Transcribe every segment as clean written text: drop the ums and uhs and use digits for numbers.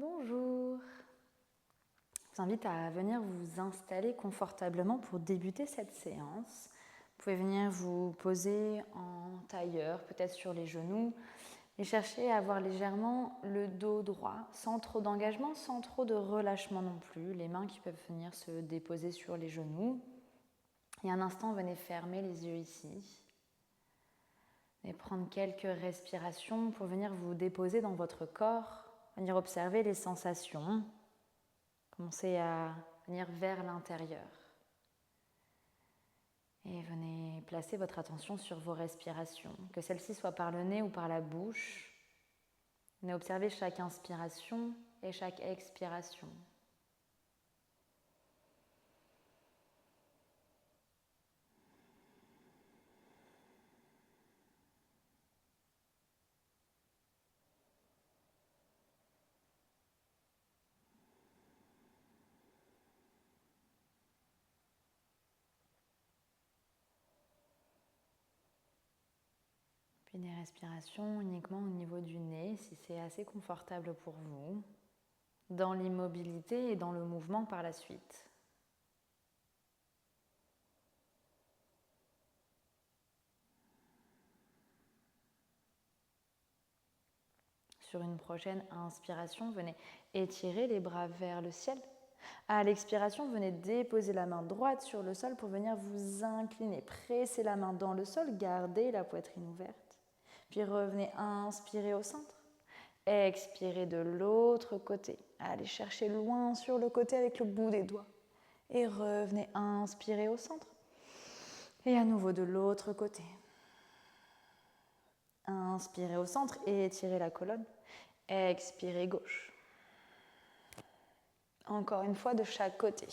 Bonjour. Je vous invite à venir vous installer confortablement pour débuter cette séance. Vous pouvez venir vous poser en tailleur, peut-être sur les genoux, et chercher à avoir légèrement le dos droit, sans trop d'engagement, sans trop de relâchement non plus. Les mains qui peuvent venir se déposer sur les genoux. Et un instant, venez fermer les yeux ici. Et prendre quelques respirations pour venir vous déposer dans votre corps, venir observer les sensations. Commencez à venir vers l'intérieur. Et venez placer votre attention sur vos respirations, que celles-ci soient par le nez ou par la bouche. Venez observer chaque inspiration et chaque expiration. Puis des respirations uniquement au niveau du nez, si c'est assez confortable pour vous, dans l'immobilité et dans le mouvement par la suite. Sur une prochaine inspiration, venez étirer les bras vers le ciel. À l'expiration, venez déposer la main droite sur le sol pour venir vous incliner. Pressez la main dans le sol, gardez la poitrine ouverte. Puis revenez inspirer au centre. Expirez de l'autre côté. Allez chercher loin sur le côté avec le bout des doigts. Et revenez inspirer au centre. Et à nouveau de l'autre côté. Inspirez au centre et étirez la colonne. Expirez gauche. Encore une fois de chaque côté.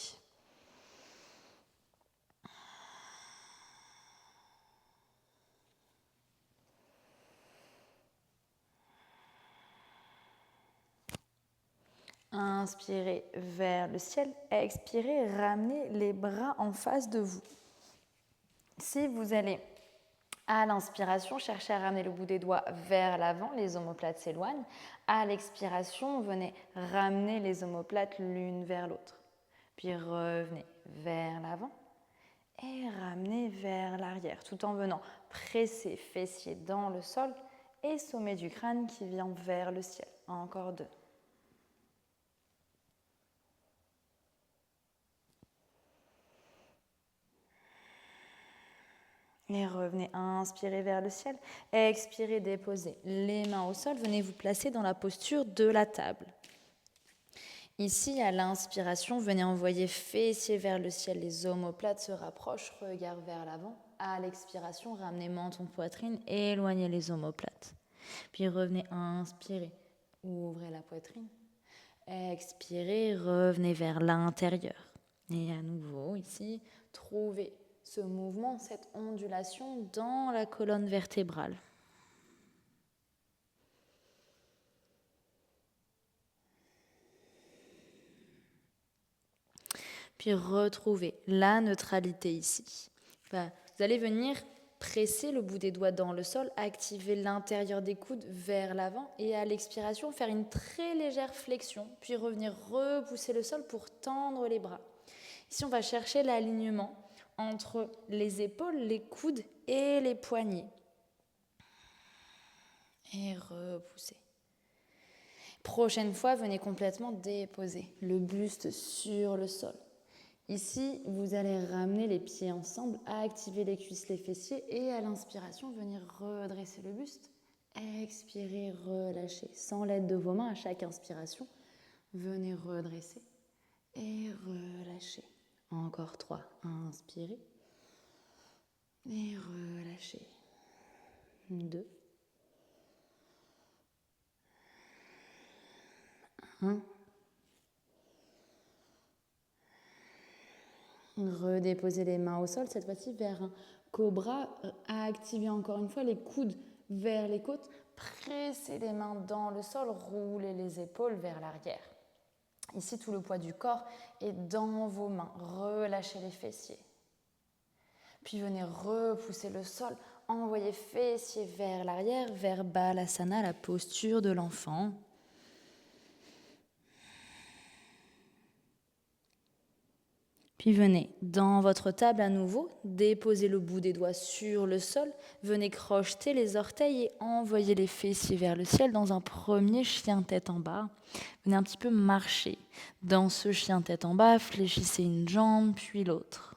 Inspirez vers le ciel, expirez, ramenez les bras en face de vous. Si vous allez à l'inspiration, cherchez à ramener le bout des doigts vers l'avant, les omoplates s'éloignent. À l'expiration, venez ramener les omoplates l'une vers l'autre. Puis revenez vers l'avant et ramenez vers l'arrière, tout en venant presser fessiers dans le sol et sommet du crâne qui vient vers le ciel. Encore deux. Et revenez, inspirez vers le ciel. Expirez, déposez les mains au sol. Venez vous placer dans la posture de la table. Ici, à l'inspiration, venez envoyer fessiers vers le ciel. Les omoplates se rapprochent, regard vers l'avant. À l'expiration, ramenez menton, poitrine, éloignez les omoplates. Puis revenez, inspirez, ouvrez la poitrine. Expirez, revenez vers l'intérieur. Et à nouveau, ici, trouvez ce mouvement, cette ondulation dans la colonne vertébrale. Puis retrouvez la neutralité ici. Vous allez venir presser le bout des doigts dans le sol, activer l'intérieur des coudes vers l'avant et à l'expiration, faire une très légère flexion, puis revenir repousser le sol pour tendre les bras. Ici, on va chercher l'alignement entre les épaules, les coudes et les poignets. Et repousser. Prochaine fois, venez complètement déposer le buste sur le sol. Ici, vous allez ramener les pieds ensemble, activer les cuisses, les fessiers et à l'inspiration, venir redresser le buste. Expirez, relâchez. Sans l'aide de vos mains à chaque inspiration, venez redresser et relâchez. Encore 3. Inspirez et relâchez. 2. 1. Redéposez les mains au sol, cette fois-ci vers un cobra. Activez encore une fois les coudes vers les côtes. Pressez les mains dans le sol, roulez les épaules vers l'arrière. Ici, tout le poids du corps est dans vos mains. Relâchez les fessiers. Puis venez repousser le sol. Envoyez fessiers vers l'arrière, vers Balasana, la posture de l'enfant. Puis venez dans votre table à nouveau, déposez le bout des doigts sur le sol, venez crocheter les orteils et envoyer les fessiers vers le ciel dans un premier chien tête en bas. Venez un petit peu marcher dans ce chien tête en bas, fléchissez une jambe puis l'autre.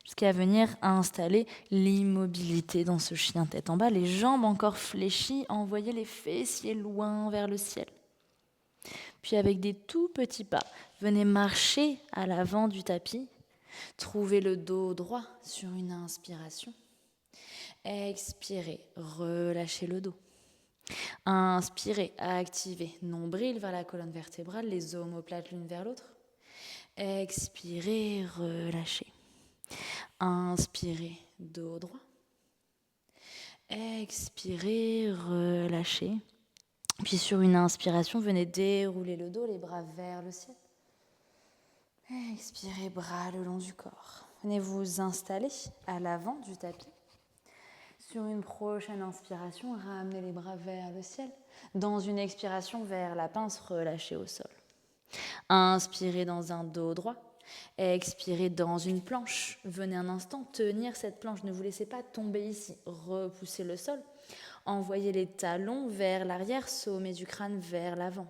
Jusqu'à venir installer l'immobilité dans ce chien tête en bas, les jambes encore fléchies, envoyez les fessiers loin vers le ciel. Puis avec des tout petits pas, venez marcher à l'avant du tapis. Trouvez le dos droit sur une inspiration. Expirez, relâchez le dos. Inspirez, activez nombril vers la colonne vertébrale, les omoplates l'une vers l'autre. Expirez, relâchez. Inspirez, dos droit. Expirez, relâchez. Puis sur une inspiration, venez dérouler le dos, les bras vers le ciel. Expirez, bras le long du corps. Venez vous installer à l'avant du tapis. Sur une prochaine inspiration, ramenez les bras vers le ciel. Dans une expiration, vers la pince, relâchez au sol. Inspirez dans un dos droit. Expirez dans une planche. Venez un instant tenir cette planche. Ne vous laissez pas tomber ici. Repoussez le sol. Envoyez les talons vers l'arrière, sommet du crâne vers l'avant.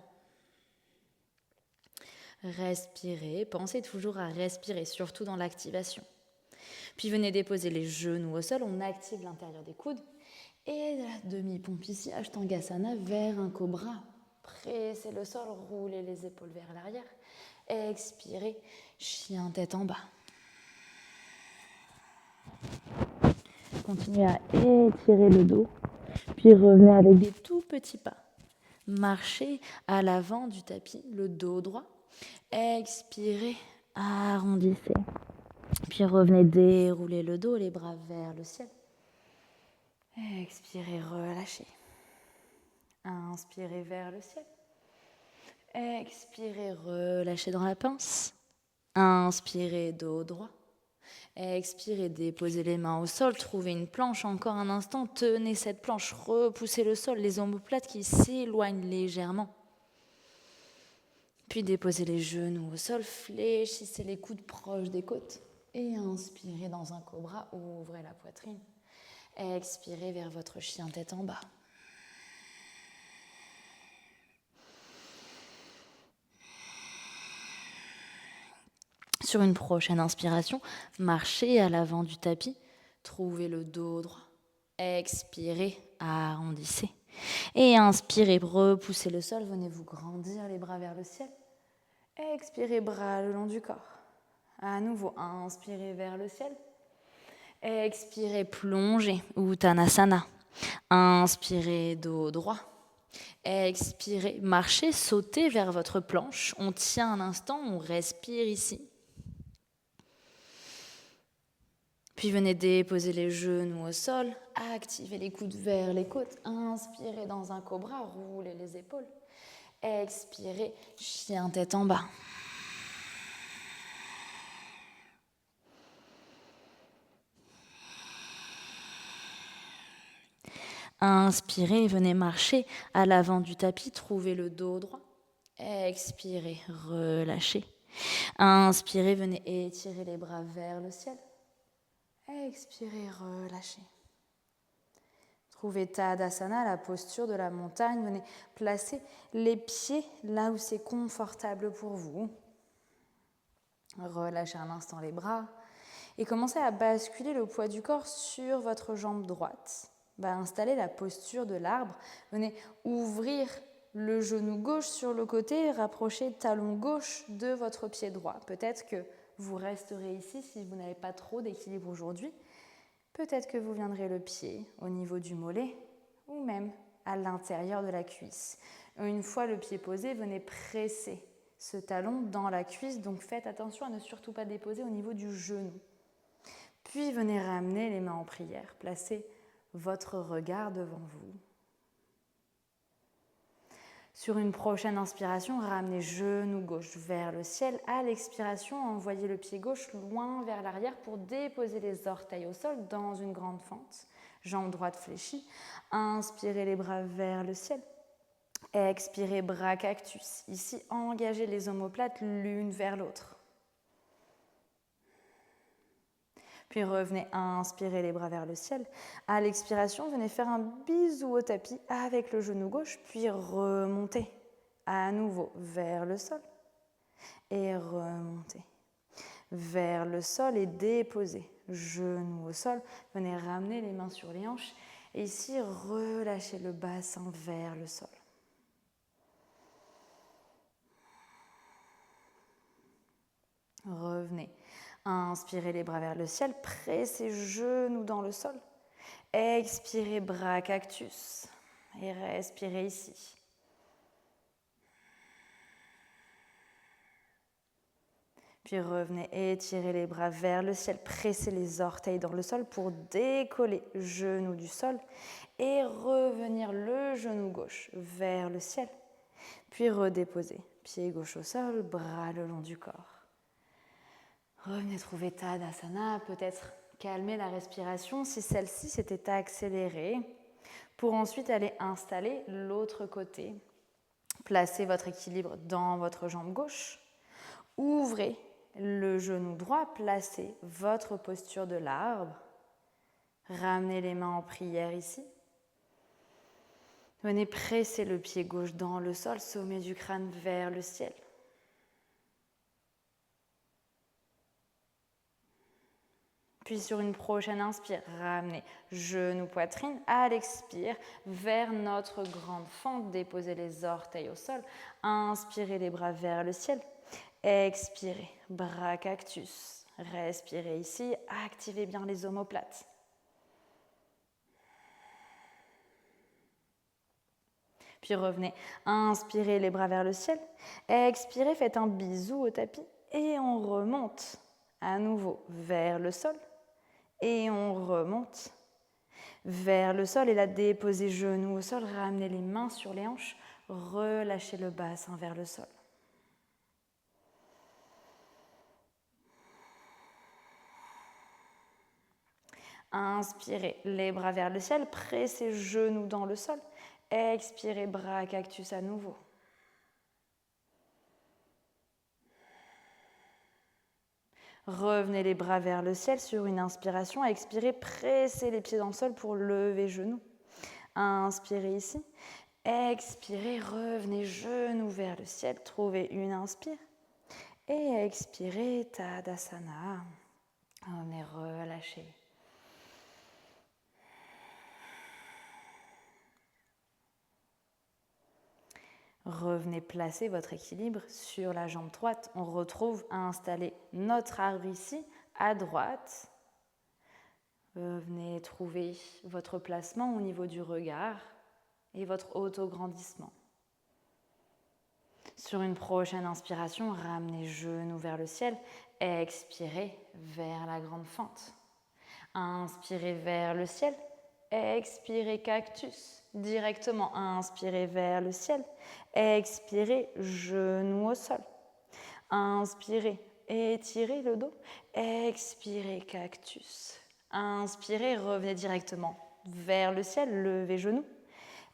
Respirez, pensez toujours à respirer, surtout dans l'activation. Puis venez déposer les genoux au sol, on active l'intérieur des coudes. Et de la demi-pompe ici, Ashtangasana vers un cobra. Pressez le sol, roulez les épaules vers l'arrière. Expirez, chien tête en bas. Continuez à étirer le dos. Puis revenez avec des tout petits pas. Marchez à l'avant du tapis, le dos droit. Expirez, arrondissez. Puis revenez dérouler le dos, les bras vers le ciel. Expirez, relâchez. Inspirez vers le ciel. Expirez, relâchez dans la pince. Inspirez, dos droit. Expirez, déposez les mains au sol, trouvez une planche encore un instant, tenez cette planche, repoussez le sol, les omoplates qui s'éloignent légèrement. Puis déposez les genoux au sol, fléchissez les coudes proches des côtes et inspirez dans un cobra, ouvrez la poitrine. Expirez vers votre chien tête en bas. Sur une prochaine inspiration, marchez à l'avant du tapis, trouvez le dos droit. Expirez, arrondissez. Et inspirez, repoussez le sol, venez vous grandir les bras vers le ciel. Expirez, bras le long du corps. À nouveau, inspirez vers le ciel. Expirez, plongez, Uttanasana. Inspirez, dos droit. Expirez, marchez, sautez vers votre planche. On tient un instant, on respire ici. Puis venez déposer les genoux au sol, activez les coudes vers les côtes, inspirez dans un cobra, roulez les épaules. Expirez, chien tête en bas. Inspirez, venez marcher à l'avant du tapis, trouvez le dos droit. Expirez, relâchez. Inspirez, venez étirer les bras vers le ciel. Expirez, relâchez. Trouvez Tadasana, la posture de la montagne. Venez placer les pieds là où c'est confortable pour vous. Relâchez un instant les bras et commencez à basculer le poids du corps sur votre jambe droite. Installez la posture de l'arbre. Venez ouvrir le genou gauche sur le côté, rapprochez le talon gauche de votre pied droit. Peut-être que vous resterez ici si vous n'avez pas trop d'équilibre aujourd'hui. Peut-être que vous viendrez le pied au niveau du mollet ou même à l'intérieur de la cuisse. Une fois le pied posé, venez presser ce talon dans la cuisse. Donc faites attention à ne surtout pas déposer au niveau du genou. Puis venez ramener les mains en prière. Placez votre regard devant vous. Sur une prochaine inspiration, ramenez genou gauche vers le ciel. À l'expiration, envoyez le pied gauche loin vers l'arrière pour déposer les orteils au sol dans une grande fente. Jambe droite fléchie. Inspirez les bras vers le ciel. Expirez, bras cactus. Ici, engagez les omoplates l'une vers l'autre. Puis revenez, inspirez les bras vers le ciel. À l'expiration, venez faire un bisou au tapis avec le genou gauche, puis remontez à nouveau vers le sol et remontez vers le sol et déposez. Genou au sol, venez ramener les mains sur les hanches et ici relâchez le bassin vers le sol. Revenez. Inspirez les bras vers le ciel, pressez genoux dans le sol. Expirez, bras cactus. Et respirez ici. Puis revenez, étirez les bras vers le ciel, pressez les orteils dans le sol pour décoller genou du sol et revenir le genou gauche vers le ciel. Puis redéposer, pied gauche au sol, bras le long du corps. Revenez trouver Tadasana, peut-être calmer la respiration si celle-ci s'était accélérée, pour ensuite aller installer l'autre côté. Placez votre équilibre dans votre jambe gauche, ouvrez le genou droit, placez votre posture de l'arbre, ramenez les mains en prière ici. Venez presser le pied gauche dans le sol, sommet du crâne vers le ciel. Puis sur une prochaine inspire, ramenez genou, poitrine. À l'expire, vers notre grande fente, déposez les orteils au sol. Inspirez les bras vers le ciel. Expirez, bras cactus. Respirez ici, activez bien les omoplates. Puis revenez, inspirez les bras vers le ciel. Expirez, faites un bisou au tapis et on remonte à nouveau vers le sol. Et on remonte vers le sol et là, déposez genoux au sol, ramenez les mains sur les hanches, relâchez le bassin vers le sol. Inspirez les bras vers le ciel, pressez genoux dans le sol, expirez bras cactus à nouveau. Revenez les bras vers le ciel sur une inspiration. Expirez, pressez les pieds dans le sol pour lever genoux. Inspirez ici. Expirez, revenez genoux vers le ciel. Trouvez une inspire. Et expirez, Tadasana. On est relâché. Revenez placer votre équilibre sur la jambe droite. On retrouve à installer notre arbre ici, à droite. Venez trouver votre placement au niveau du regard et votre autograndissement. Sur une prochaine inspiration, ramenez genoux vers le ciel. Expirez vers la grande fente. Inspirez vers le ciel. Expirez cactus. Directement, inspirez vers le ciel. Expirez, genoux au sol. Inspirez, étirez le dos. Expirez, cactus. Inspirez, revenez directement vers le ciel, levez genoux.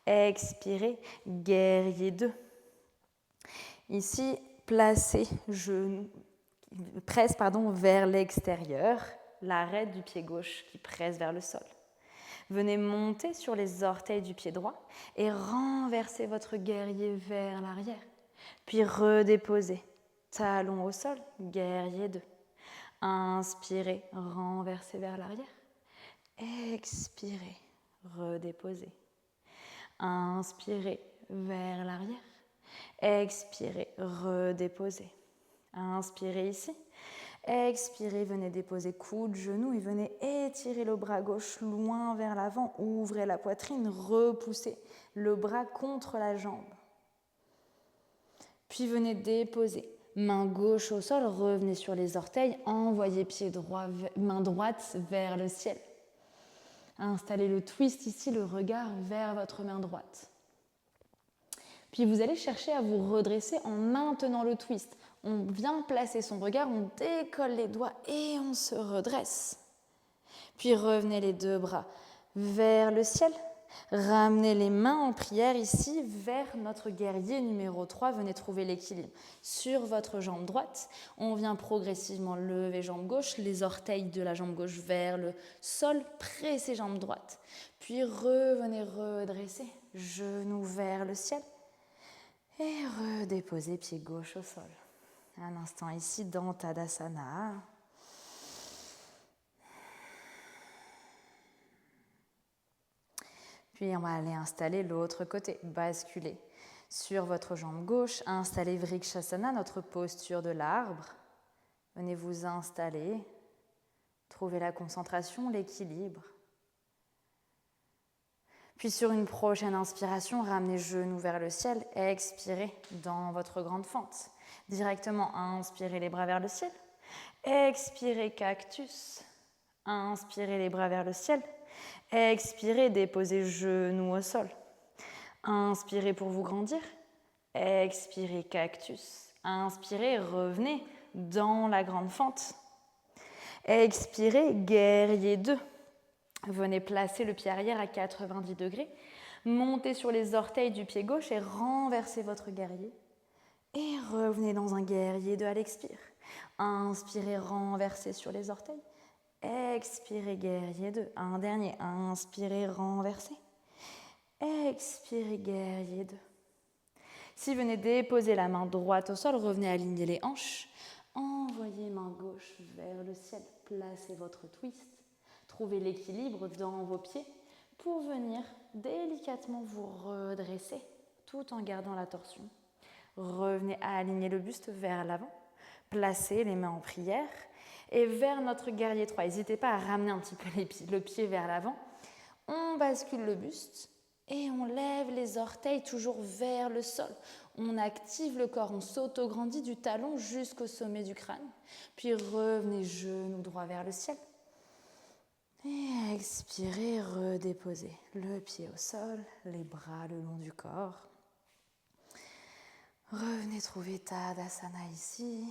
Expirez, guerrier 2. Ici, placez genoux, presse vers l'extérieur, l'arête du pied gauche qui presse vers le sol. Venez monter sur les orteils du pied droit et renversez votre guerrier vers l'arrière. Puis redéposez, talon au sol, guerrier 2. Inspirez, renversez vers l'arrière. Expirez, redéposez. Inspirez vers l'arrière. Expirez, redéposez. Inspirez ici. Expirez, venez déposer coude, genou et venez étirer le bras gauche loin vers l'avant. Ouvrez la poitrine, repoussez le bras contre la jambe. Puis venez déposer main gauche au sol, revenez sur les orteils, envoyez pied droit, main droite vers le ciel. Installez le twist ici, le regard vers votre main droite. Puis vous allez chercher à vous redresser en maintenant le twist. On vient placer son regard, on décolle les doigts et on se redresse. Puis revenez les deux bras vers le ciel. Ramenez les mains en prière ici vers notre guerrier numéro 3. Venez trouver l'équilibre sur votre jambe droite. On vient progressivement lever jambe gauche, les orteils de la jambe gauche vers le sol, pressez jambe droite. Puis revenez redresser, genoux vers le ciel et redéposez pied gauche au sol. Un instant ici dans Tadasana. Puis on va aller installer l'autre côté, basculer sur votre jambe gauche, installez Vrikshasana, notre posture de l'arbre. Venez vous installer, trouvez la concentration, l'équilibre. Puis sur une prochaine inspiration, ramenez genoux vers le ciel, expirez dans votre grande fente. Directement, inspirez les bras vers le ciel, expirez cactus, inspirez les bras vers le ciel. Expirez, déposez genoux au sol. Inspirez pour vous grandir. Expirez, cactus. Inspirez, revenez dans la grande fente. Expirez, guerrier 2. Venez placer le pied arrière à 90 degrés. Montez sur les orteils du pied gauche et renversez votre guerrier. Et revenez dans un guerrier 2 à l'expire. Inspirez, renversez sur les orteils. Expirez, guerrier 2. Un dernier. Inspirez, renversez. Expirez, guerrier 2. Si venez déposer la main droite au sol, revenez aligner les hanches. Envoyez main gauche vers le ciel. Placez votre twist. Trouvez l'équilibre dans vos pieds pour venir délicatement vous redresser tout en gardant la torsion. Revenez à aligner le buste vers l'avant. Placez les mains en prière. Et vers notre guerrier 3, n'hésitez pas à ramener un petit peu le pied vers l'avant. On bascule le buste et on lève les orteils toujours vers le sol. On active le corps, on s'auto-grandit du talon jusqu'au sommet du crâne. Puis revenez genou droit vers le ciel. Et expirez, redéposez le pied au sol, les bras le long du corps. Revenez trouver Tadasana ici.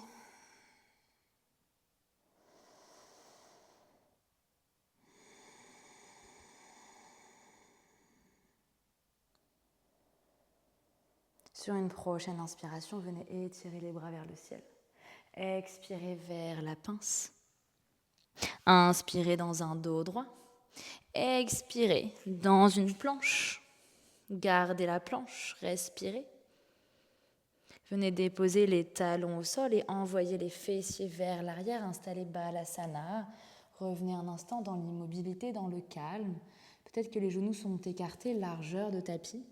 Sur une prochaine inspiration, venez étirer les bras vers le ciel. Expirez vers la pince. Inspirez dans un dos droit. Expirez dans une planche. Gardez la planche, respirez. Venez déposer les talons au sol et envoyez les fessiers vers l'arrière. Installez Balasana. Revenez un instant dans l'immobilité, dans le calme. Peut-être que les genoux sont écartés, largeur de tapis.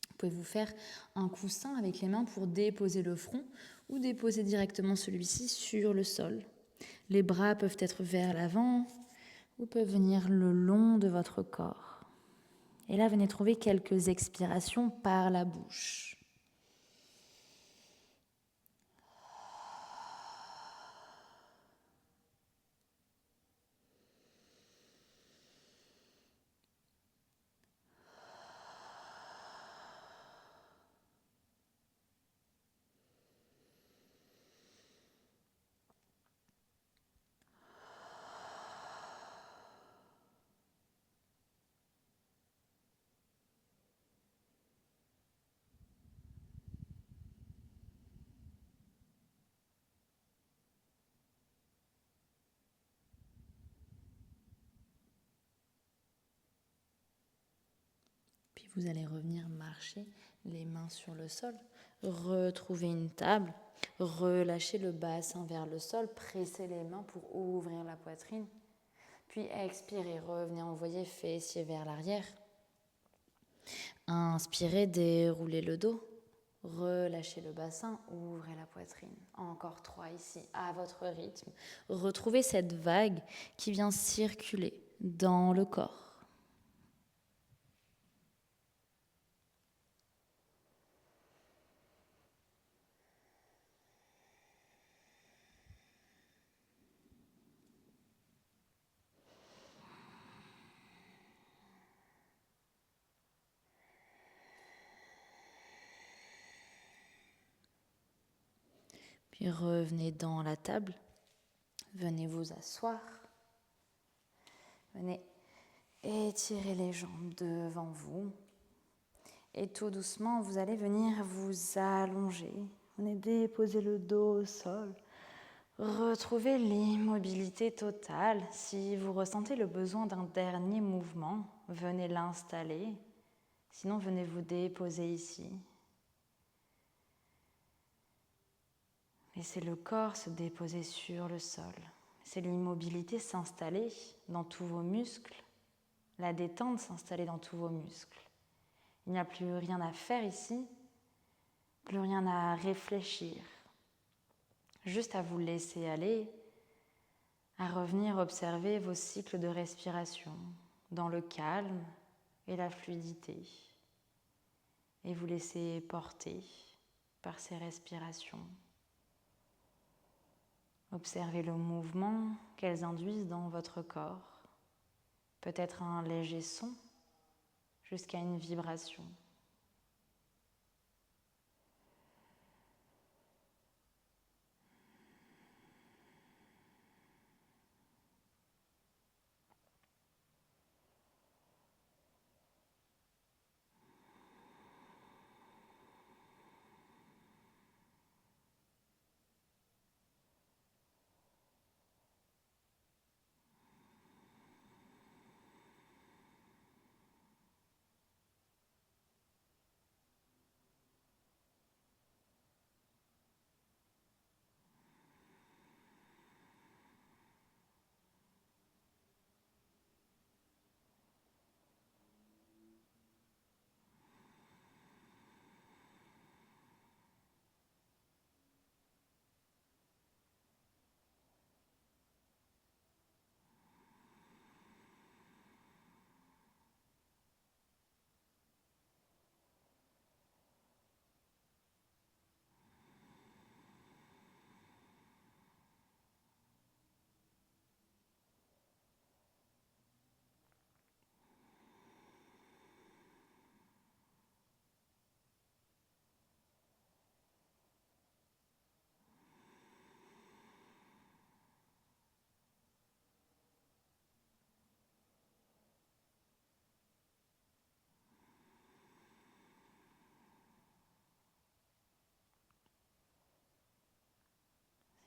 Vous pouvez vous faire un coussin avec les mains pour déposer le front ou déposer directement celui-ci sur le sol. Les bras peuvent être vers l'avant ou peuvent venir le long de votre corps. Et là, venez trouver quelques expirations par la bouche. Puis vous allez revenir marcher les mains sur le sol, retrouver une table, relâchez le bassin vers le sol, pressez les mains pour ouvrir la poitrine. Puis expirez, revenez envoyer fessiers vers l'arrière. Inspirez, déroulez le dos, relâchez le bassin, ouvrez la poitrine. Encore 3 ici, à votre rythme. Retrouvez cette vague qui vient circuler dans le corps. Puis revenez dans la table, venez vous asseoir, venez Étirez les jambes devant vous. Et tout doucement, vous allez venir vous allonger. Venez déposer le dos au sol. Retrouvez l'immobilité totale. Si vous ressentez le besoin d'un dernier mouvement, venez l'installer. Sinon, venez vous déposer ici. Laissez le corps se déposer sur le sol. Laissez l'immobilité s'installer dans tous vos muscles. La détente s'installer dans tous vos muscles. Il n'y a plus rien à faire ici, plus rien à réfléchir. Juste à vous laisser aller, à revenir observer vos cycles de respiration dans le calme et la fluidité. Et vous laisser porter par ces respirations. Observez le mouvement qu'elles induisent dans votre corps. Peut-être un léger son jusqu'à une vibration.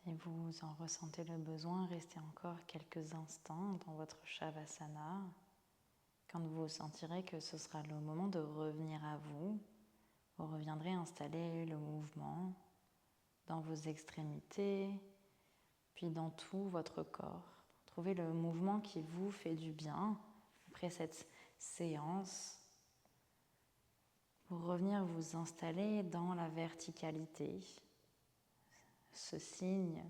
Si vous en ressentez le besoin, restez encore quelques instants dans votre Shavasana. Quand vous sentirez que ce sera le moment de revenir à vous, vous reviendrez installer le mouvement dans vos extrémités, puis dans tout votre corps. Trouvez le mouvement qui vous fait du bien après cette séance pour revenir vous installer dans la verticalité, ce signe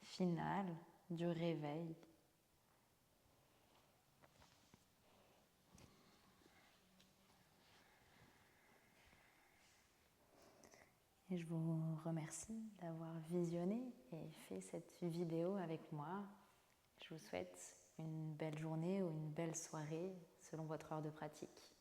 final du réveil. Et je vous remercie d'avoir visionné et fait cette vidéo avec moi. Je vous souhaite une belle journée ou une belle soirée selon votre heure de pratique.